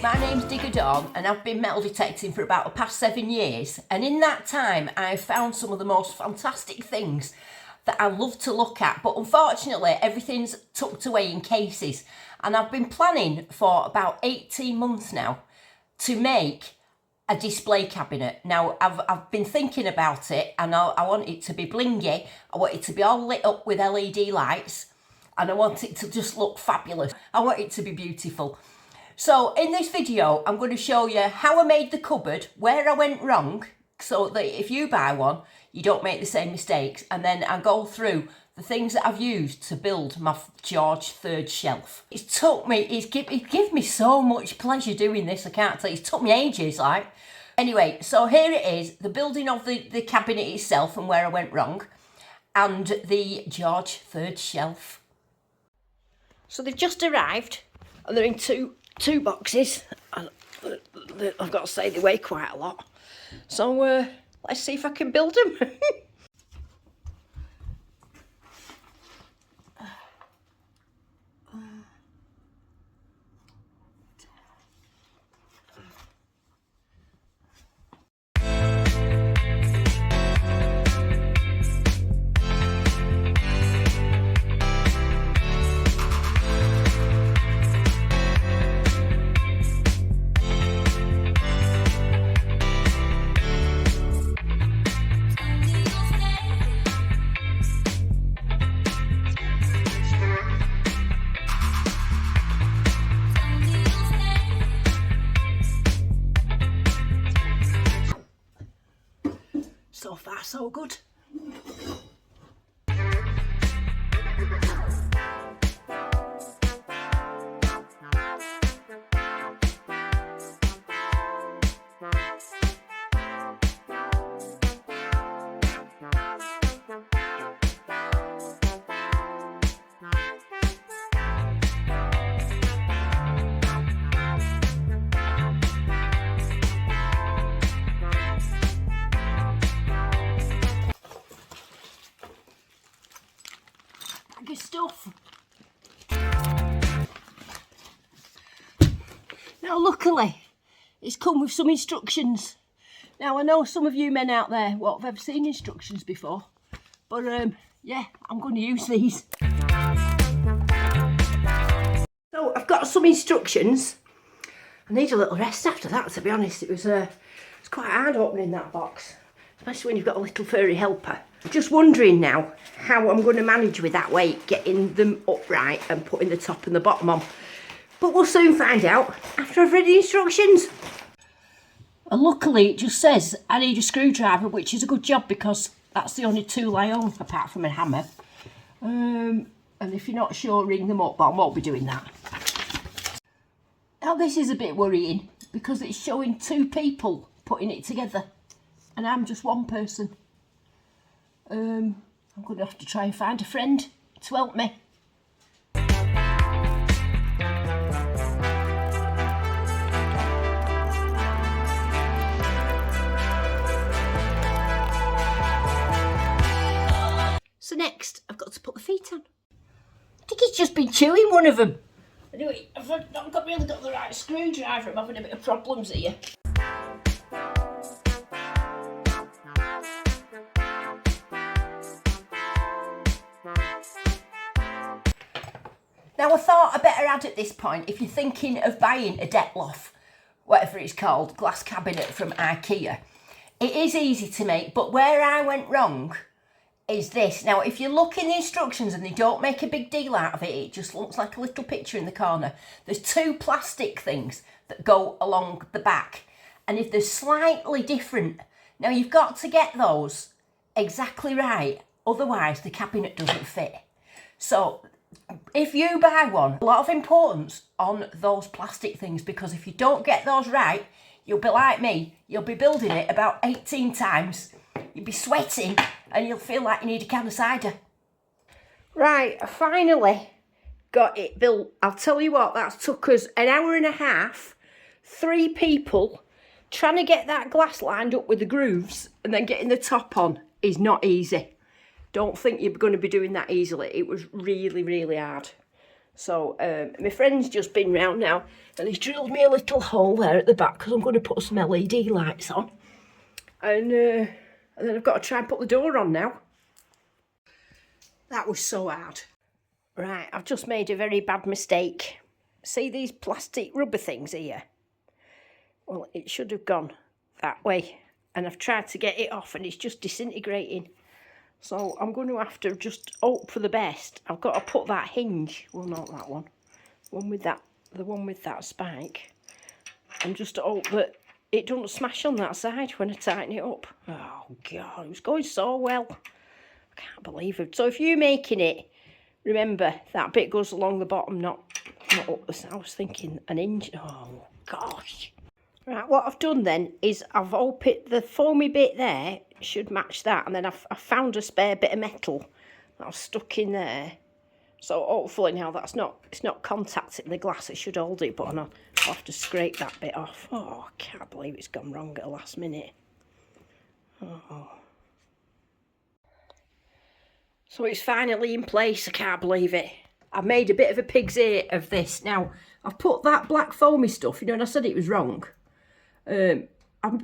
my name's Digger Dawn and I've been metal detecting for about the past 7 years, and in that time I've found some of the most fantastic things that I love to look at, but unfortunately everything's tucked away in cases, and I've been planning for about 18 months now to make a display cabinet. Now I've been thinking about it, and I want it to be blingy, I want it to be all lit up with LED lights, and I want it to just look fabulous. I want it to be beautiful. So in this video, I'm going to show you how I made the cupboard, where I went wrong, so that if you buy one, you don't make the same mistakes. And then I go through the things that I've used to build my George III shelf. It's given me so much pleasure doing this, I can't tell you. It's took me ages, like. Anyway, so here it is, the building of the cabinet itself and where I went wrong, and the George III shelf. So they've just arrived, and they're in two boxes. I've got to say they weigh quite a lot. So let's see if I can build them. So far, so good. Good stuff. Now luckily it's come with some instructions. Now I know some of you men out there won't have ever seen instructions before, but yeah, I'm going to use these. So I've got some instructions. I need a little rest after that, to be honest. It's quite hard opening that box, especially when you've got a little furry helper. I'm just wondering now how I'm going to manage with that weight, getting them upright and putting the top and the bottom on. But we'll soon find out after I've read the instructions. And luckily it just says I need a screwdriver, which is a good job because that's the only tool I own apart from a hammer. And if you're not sure, ring them up, but I won't be doing that. Now this is a bit worrying because it's showing 2 people putting it together and I'm just one person. I'm going to have to try and find a friend to help me. So next, I've got to put the feet on. I think he's just been chewing one of them. Anyway, I've not really got the right screwdriver. I'm having a bit of problems here. Now I thought I better add at this point, if you're thinking of buying a Detlof, whatever it's called, glass cabinet from IKEA, it is easy to make, but where I went wrong is this. Now if you look in the instructions and they don't make a big deal out of it, it just looks like a little picture in the corner. There's 2 plastic things that go along the back, and if they're slightly different, now you've got to get those exactly right, otherwise the cabinet doesn't fit. So if you buy one, a lot of importance on those plastic things, because if you don't get those right, you'll be like me. You'll be building it about 18 times. You'll be sweating and you'll feel like you need a can of cider. Right, I finally got it built. I'll tell you what, that's took us an hour and a half, 3 people, trying to get that glass lined up with the grooves and then getting the top on is not easy. Don't think you're going to be doing that easily. It was really, really hard. So my friend's just been round now and he's drilled me a little hole there at the back because I'm going to put some LED lights on. And then I've got to try and put the door on now. That was so hard. Right, I've just made a very bad mistake. See these plastic rubber things here? Well, it should have gone that way. And I've tried to get it off and it's just disintegrating. So I'm going to have to just hope for the best. I've got to put that hinge, well, not that one, the one with that spike, and just to hope that it doesn't smash on that side when I tighten it up. Oh God, it was going so well. I can't believe it. So if you're making it, remember that bit goes along the bottom, not up the side. I was thinking an inch. Oh gosh. Right, what I've done then is I've opened the foamy bit there, should match that, and then I've found a spare bit of metal that I've stuck in there. So hopefully now it's not contacting the glass, it should hold it, but I'll have to scrape that bit off. Oh, I can't believe it's gone wrong at the last minute. Oh. So it's finally in place, I can't believe it. I've made a bit of a pig's ear of this. Now, I've put that black foamy stuff, and I said it was wrong. I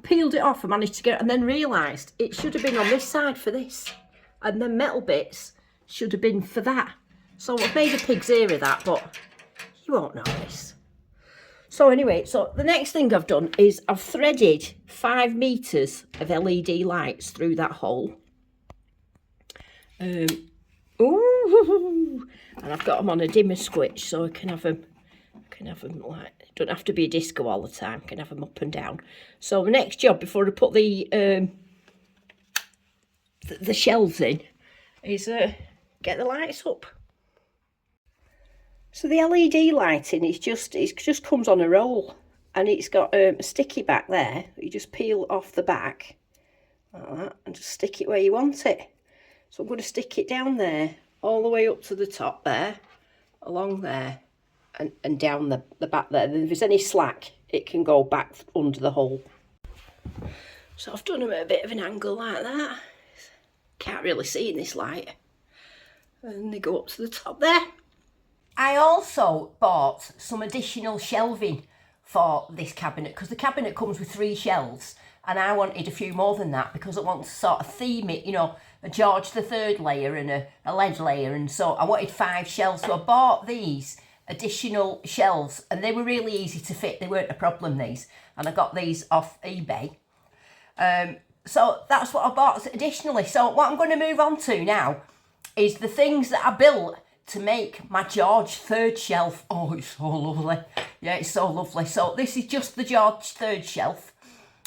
peeled it off and managed to get it, and then realised it should have been on this side for this, and the metal bits should have been for that. So I've made a pig's ear of that, but you won't notice. So anyway, so the next thing I've done is I've threaded 5 metres of LED lights through that hole. Ooh, and I've got them on a dimmer switch so I can have them like, don't have to be a disco all the time, can have them up and down. So the next job before I put the shelves in is get the lights up. So the LED lighting is it just comes on a roll, and it's got a sticky back there. You just peel off the back like that and just stick it where you want it. So I'm going to stick it down there, all the way up to the top there, along there, and down the back there. And if there's any slack, it can go back under the hole. So I've done them at a bit of an angle like that. Can't really see in this light. And they go up to the top there. I also bought some additional shelving for this cabinet, because the cabinet comes with 3 shelves, and I wanted a few more than that because I want to sort of theme it, a George III layer and a lead layer, and so I wanted 5 shelves. So I bought these additional shelves, and they were really easy to fit. They weren't a problem, these, and I got these off eBay. So that's what I bought additionally. So what I'm going to move on to now is the things that I built to make my George III shelf. Oh, it's so lovely. Yeah, it's so lovely. So this is just the George III shelf,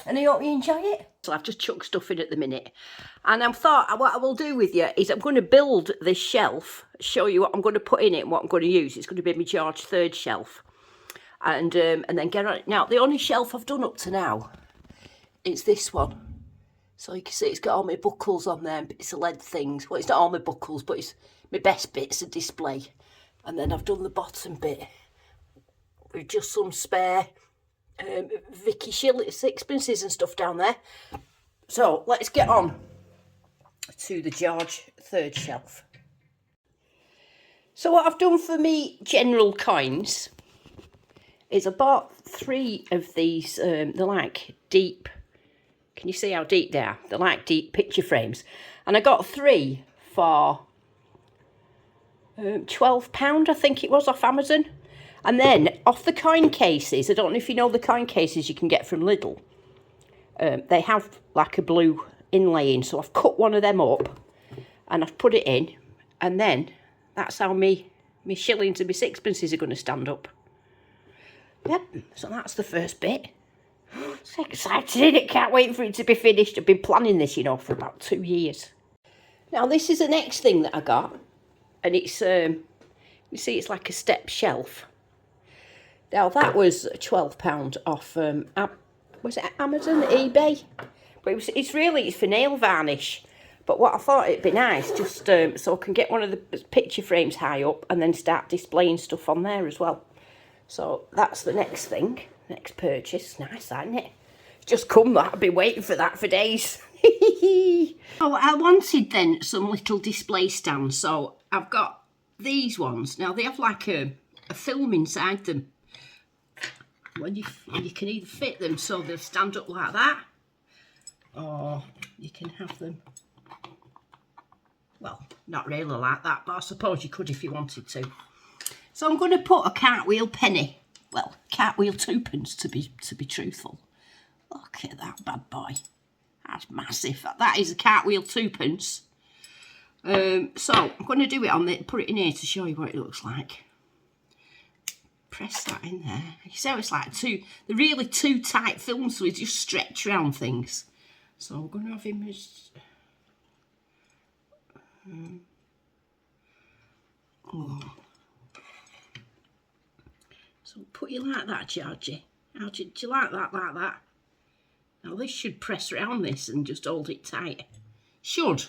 and I hope you enjoy it. So I've just chucked stuff in at the minute, and I thought what I will do with you is I'm going to build this shelf, show you what I'm going to put in it and what I'm going to use. It's going to be my George III shelf, and then get on it. Now, the only shelf I've done up to now is this one. So you can see it's got all my buckles on there and bits of lead things. Well, it's not all my buckles, but it's my best bits of display. And then I've done the bottom bit with just some spare Vicky Shilling sixpences and stuff down there. So let's get on to the George III shelf. So what I've done for me general coins is I bought 3 of these, they're like deep, can you see how deep they are? They're like deep picture frames. And I got 3 for £12, I think it was, off Amazon. And then off the coin cases, I don't know if you know the coin cases you can get from Lidl. They have like a blue inlaying, so I've cut one of them up and I've put it in, and then that's how me shillings and me sixpences are going to stand up. Yep, so that's the first bit. So excited, isn't it? Can't wait for it to be finished. I've been planning this, for about 2 years. Now this is the next thing that I got, and it's you see it's like a step shelf. Now that was £12 off was it Amazon, eBay? But it's for nail varnish. But what I thought it'd be nice, just so I can get one of the picture frames high up and then start displaying stuff on there as well. So that's the next thing, next purchase. Nice, isn't it? Just come that, I've been waiting for that for days. Oh, I wanted then some little display stands. So I've got these ones. Now they have like a film inside them. When you can either fit them so they'll stand up like that, or you can have them, well, not really like that, but I suppose you could if you wanted to. So I'm going to put a cartwheel penny, well, cartwheel twopence to be truthful. Look at that bad boy. That's massive. That is a cartwheel twopence. So I'm going to do it on the, put it in here to show you what it looks like. Press that in there. You see how it's like they're really two tight films, so we just stretch around things. So we're going to have him as... So put you like that, Georgie. Do you like that, like that? Now this should press around this and just hold it tight. Should.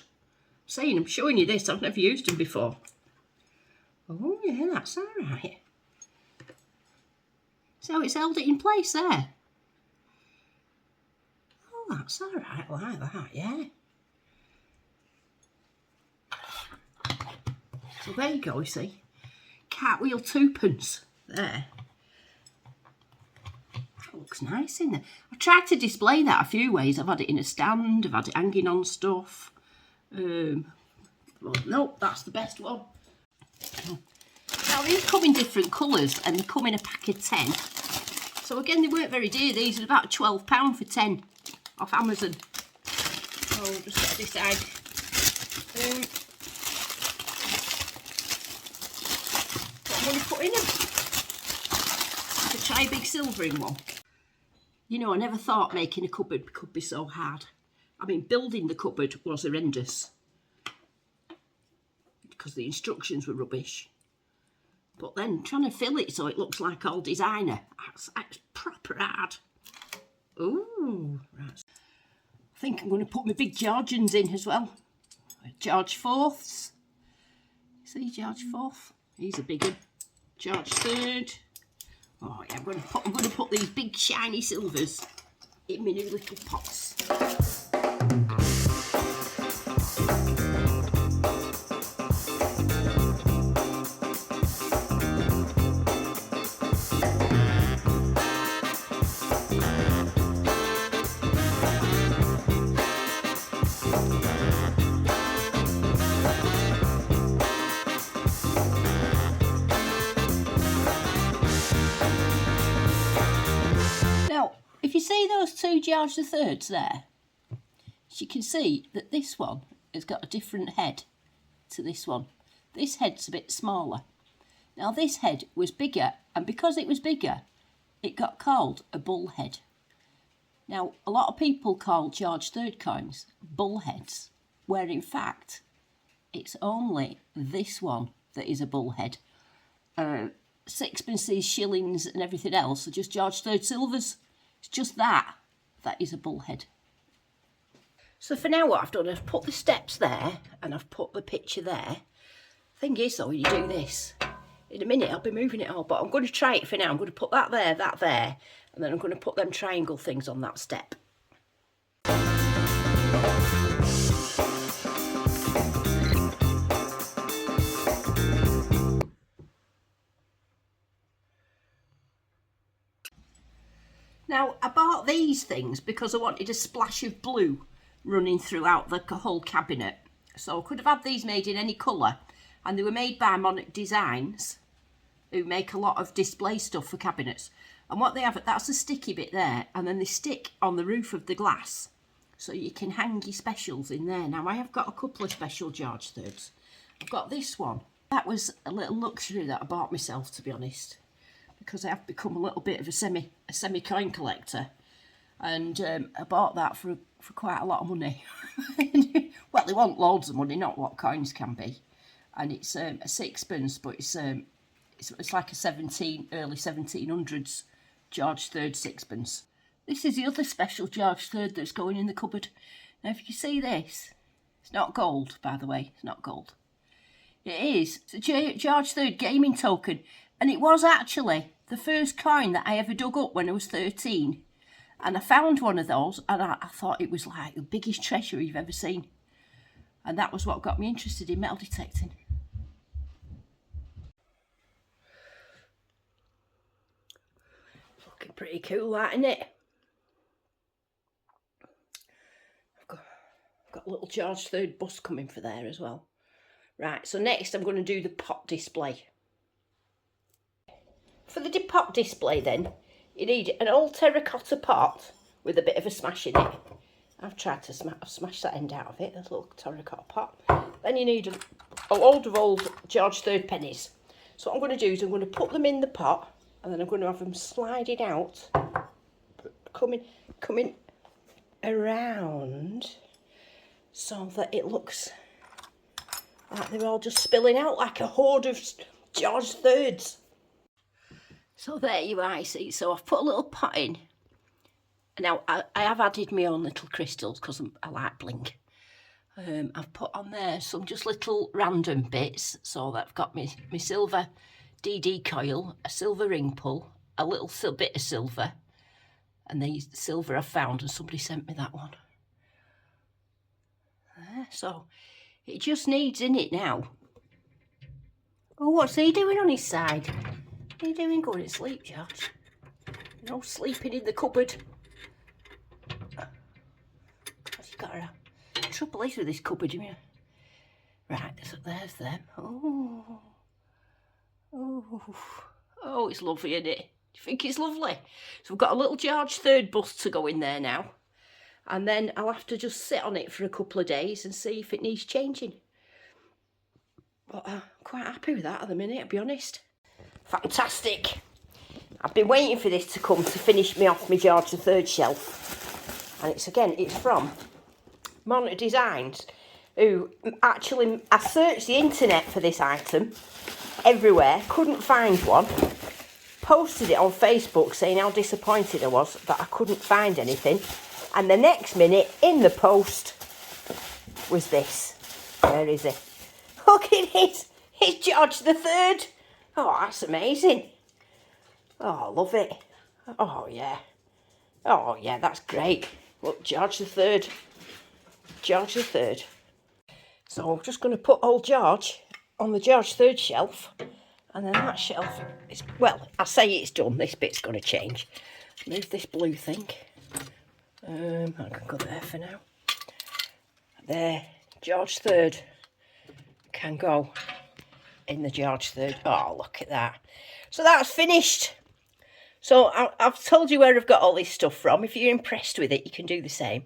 I'm showing you this, I've never used them before. Oh yeah, that's alright. So it's held it in place there. Oh, that's alright, like that, yeah. So there you go, you see. Cartwheel twopence, there. That looks nice in there. I've tried to display that a few ways. I've had it in a stand, I've had it hanging on stuff. Well, nope, that's the best one. Now these come in different colours and they come in a pack of 10. So again, they weren't very dear. These are about £12 for 10 off Amazon. So I'll just set this side. What I'm going to put in them. To try a big silvering one. You know, I never thought making a cupboard could be so hard. I mean, building the cupboard was horrendous because the instructions were rubbish. But then trying to fill it so it looks like all designer, that's proper hard. Ooh, right. I think I'm going to put my big Georgians in as well. George Fourths. See George Fourth? He's a big one. George Third. Oh yeah, I'm going to put these big shiny silvers in my new little pots. If you see those two George the Thirds there, you can see that this one has got a different head to this one. This head's a bit smaller. Now this head was bigger, and because it was bigger, it got called a bull head. Now a lot of people call George Third coins bull heads, where in fact it's only this one that is a bull head. Sixpences, shillings and everything else are just George Third silvers. It's just that is a bullhead. So for now what I've done is put the steps there and I've put the picture there. Thing is though, you do this. In a minute I'll be moving it all, but I'm going to try it for now. I'm going to put that there, and then I'm going to put them triangle things on that step. Now, I bought these things because I wanted a splash of blue running throughout the whole cabinet. So I could have had these made in any colour, and they were made by Monarch Designs, who make a lot of display stuff for cabinets. And what they have, that's the sticky bit there, and then they stick on the roof of the glass, so you can hang your specials in there. Now, I have got a couple of special George Thirds. I've got this one. That was a little luxury that I bought myself, to be honest, because I have become a little bit of a semi coin collector, and I bought that for quite a lot of money. Well, they want loads of money, not what coins can be. And it's a sixpence, but it's like a early 1700s George Third sixpence. This is the other special George Third that's going in the cupboard. Now, if you see this, it's not gold, by the way. It's not gold. It is. It's a George Third gaming token. And it was actually the first coin that I ever dug up when I was 13. And I found one of those, and I thought it was like the biggest treasure you've ever seen. And that was what got me interested in metal detecting. Pretty cool, that, isn't it? I've got a little George III bust coming for there as well. Right, so next I'm going to do the pot display. For the pot display then, you need an old terracotta pot with a bit of a smash in it. I've tried to smash that end out of it, a little terracotta pot. Then you need a load of old George III pennies. So what I'm going to do is I'm going to put them in the pot, and then I'm going to have them sliding out, coming around, so that it looks like they're all just spilling out like a horde of George III's. So there you are, see. So I've put a little pot in. Now, I have added my own little crystals because I like bling. I've put on there some just little random bits. So that I've got my silver DD coil, a silver ring pull, a little bit of silver. And the silver I found, and somebody sent me that one. There, so it just needs in it now. Oh, what's he doing on his side? What are you doing going to sleep, George? No sleeping in the cupboard. You've got trouble with this cupboard, you mean? Right, so there's them. Oh, it's lovely, isn't it? Do you think it's lovely? So we've got a little George III bust to go in there now. And then I'll have to just sit on it for a couple of days and see if it needs changing. But I'm quite happy with that at the minute, I'll be honest. Fantastic. I've been waiting for this to come to finish me off my George III shelf. And it's from Monitor Designs, who actually, I searched the internet for this item everywhere, couldn't find one, posted it on Facebook saying how disappointed I was that I couldn't find anything, and the next minute in the post was this. Where is it? Look at it, it's George III. Oh, that's amazing. Oh, I love it. Oh yeah, that's great. Look, George III. George III. So I'm just going to put old George on the George III shelf, and then that shelf is, well, I say it's done, this bit's going to change. Move this blue thing. I can go there for now. There, George III can go in the George III. Oh, look at that. So that's finished. So I've told you where I've got all this stuff from. If you're impressed with it, you can do the same.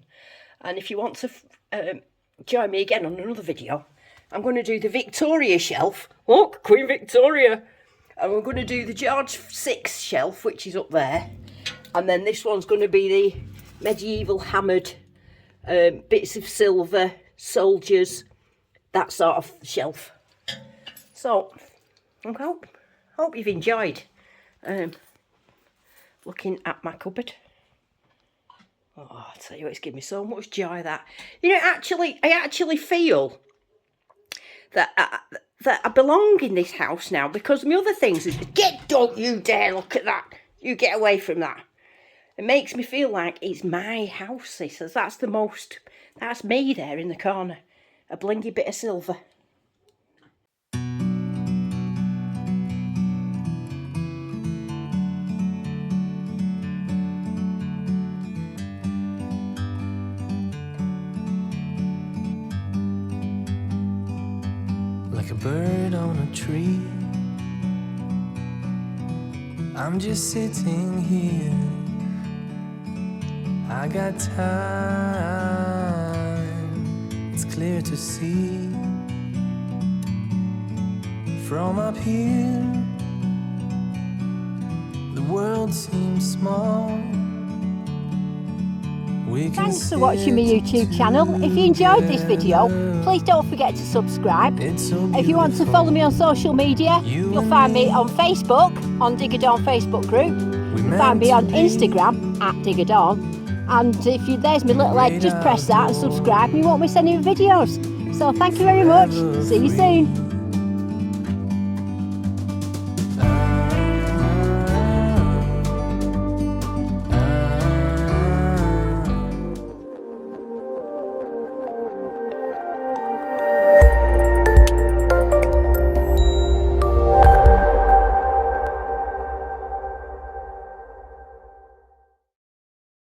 And if you want to join me again on another video, I'm going to do the Victoria shelf. Look, Queen Victoria. And we're going to do the George VI shelf, which is up there. And then this one's going to be the medieval hammered bits of silver, soldiers, that sort of shelf. So, I hope you've enjoyed looking at my cupboard. Oh, I tell you what, it's given me so much joy that, you know, I actually feel that I belong in this house now, because my other things is, don't you dare look at that. You get away from that. It makes me feel like it's my house. He says that's me there in the corner. A blingy bit of silver. Like a bird on a tree, I'm just sitting here. I got time, it's clear to see. From up here, the world seems small. Thanks for watching my YouTube channel. If you enjoyed this video, please don't forget to subscribe. If you want to follow me on social media, you'll find me on Facebook, on Digger Dawn Facebook group. You'll find me on Instagram, @Digger Dawn. And if there's my little head, just press that and subscribe and you won't miss any videos. So thank you very much. See you soon.